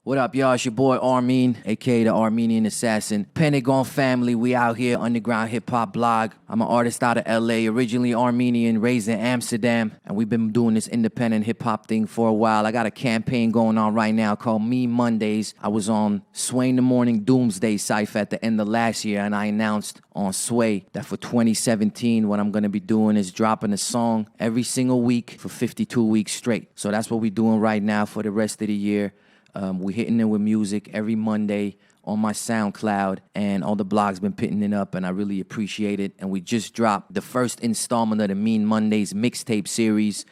What up, y'all? It's your boy Armin, aka the Armenian Assassin. Pentagon family, we out here, underground hip-hop blog. I'm an artist out of LA, originally Armenian, raised in Amsterdam, and we've been doing this independent hip-hop thing for a while. I got a campaign going on right now called Me Mondays. I was on Sway in the Morning Doomsday Cypher at the end of last year, and I announced on Sway that for 2017, what I'm going to be doing is dropping a song every single week for 52 weeks straight. So that's what we're doing right now for the rest of the year. We're hitting it with music every Monday on my SoundCloud, and all the blogs been putting it up, and I really appreciate it. And we just dropped the first installment of the Mean Mondays mixtape series,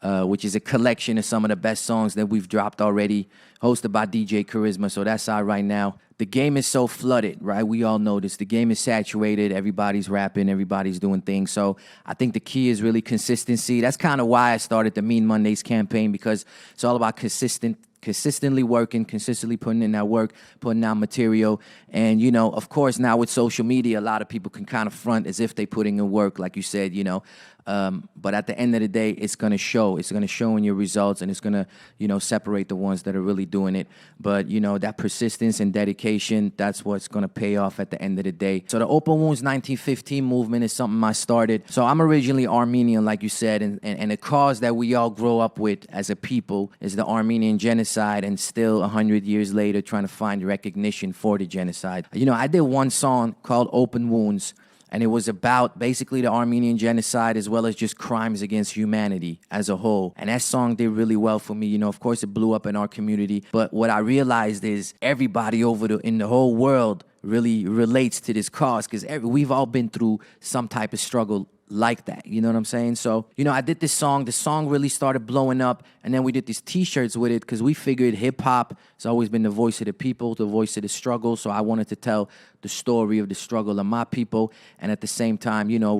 which is a collection of some of the best songs that we've dropped already, hosted by DJ Charisma. So that's out right now. The game is so flooded, right? We all know this. The game is saturated. Everybody's rapping. Everybody's doing things. So I think the key is really consistency. That's kind of why I started the Mean Mondays campaign, because it's all about consistently working, consistently putting in that work, putting out material. And, you know, of course, now with social media, a lot of people can kind of front as if they're putting in work, like you said, you know. But at the end of the day, it's going to show. It's going to show in your results, and it's going to, you know, separate the ones that are really doing it. But, you know, that persistence and dedication, that's what's going to pay off at the end of the day. So the Open Wounds 1915 movement is something I started. So I'm originally Armenian, like you said, and the cause that we all grow up with as a people is the Armenian Genocide, and still 100 years later trying to find recognition for the genocide. You know, I did one song called Open Wounds, and it was about basically the Armenian Genocide as well as just crimes against humanity as a whole. And that song did really well for me. You know, of course, it blew up in our community. But what I realized is everybody in the whole world really relates to this cause, because we've all been through some type of struggle like that. You know what I'm saying? So, you know, I did this song. The song really started blowing up, and then we did these T-shirts with it because we figured hip-hop has always been the voice of the people, the voice of the struggle. So I wanted to tell the story of the struggle of my people, and at the same time, you know,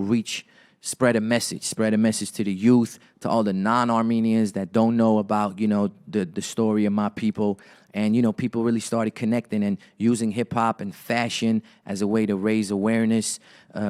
spread a message to the youth, to all the non-Armenians that don't know about, you know, the story of my people. And, you know, people really started connecting and using hip-hop and fashion as a way to raise awareness.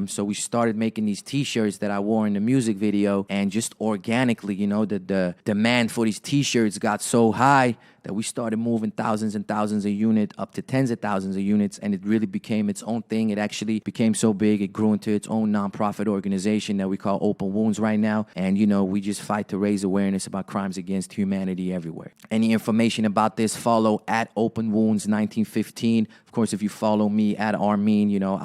So we started making these T-shirts that I wore in the music video, and just organically, you know, the demand for these T-shirts got so high that we started moving thousands and thousands of units, up to tens of thousands of units, and it really became its own thing. It actually became so big, it grew into its own nonprofit organization that we call Open Wounds right now. And, you know, we just fight to raise awareness about crimes against humanity everywhere. Any information about this, follow at Open Wounds 1915. Of course, if you follow me at Armin, you know,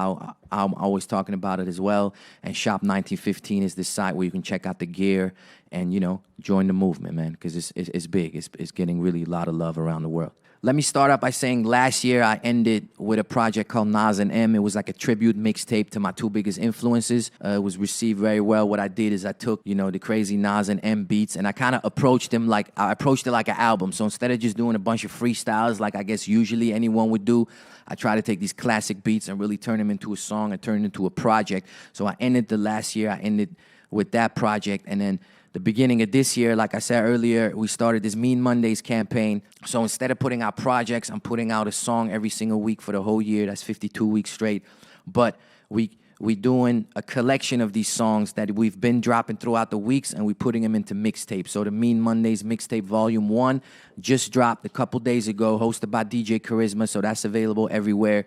I'm always talking about it as well. And Shop 1915 is the site where you can check out the gear and, you know, join the movement, man, because it's big. It's getting really a lot of love around the world. Let me start out by saying last year I ended with a project called Nas and M. It was like a tribute mixtape to my two biggest influences. It was received very well. What I did is I took, you know, the crazy Nas and M beats, and I kind of approached it like an album. So instead of just doing a bunch of freestyles like I guess usually anyone would do, I try to take these classic beats and really turn them into a song and turn it into a project. So I ended the last year, I ended with that project, and then the beginning of this year, like I said earlier, we started this Mean Mondays campaign. So instead of putting out projects, I'm putting out a song every single week for the whole year. That's 52 weeks straight. But we doing a collection of these songs that we've been dropping throughout the weeks, and we're putting them into mixtapes. So the Mean Mondays mixtape volume 1 just dropped a couple days ago, hosted by DJ Charisma. So that's available everywhere.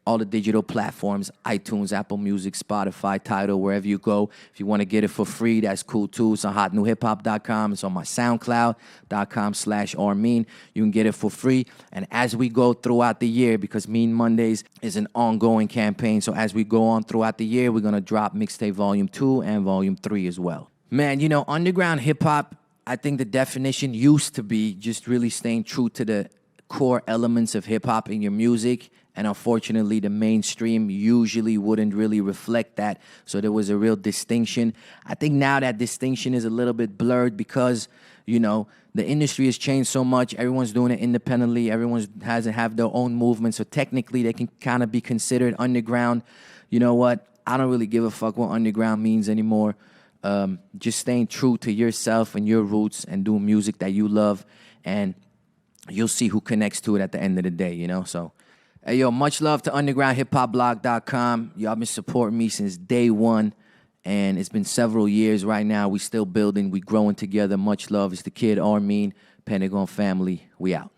All the digital platforms, iTunes, Apple Music, Spotify, Tidal, wherever you go. If you want to get it for free, that's cool too. It's on hotnewhiphop.com. It's on my SoundCloud.com/Armin. You can get it for free. And as we go throughout the year, because Mean Mondays is an ongoing campaign, so as we go on throughout the year, we're going to drop mixtape volume 2 and volume 3 as well. Man, you know, underground hip-hop, I think the definition used to be just really staying true to the core elements of hip-hop in your music. And unfortunately, the mainstream usually wouldn't really reflect that. So there was a real distinction. I think now that distinction is a little bit blurred because, you know, the industry has changed so much. Everyone's doing it independently. Everyone has their own movement. So technically, they can kind of be considered underground. You know what? I don't really give a fuck what underground means anymore. Just staying true to yourself and your roots and doing music that you love. And you'll see who connects to it at the end of the day, you know? So, hey, yo, much love to undergroundhiphopblog.com. Y'all been supporting me since day one, and it's been several years right now. We still building. We growing together. Much love. It's the kid, Armin, Pentagon family. We out.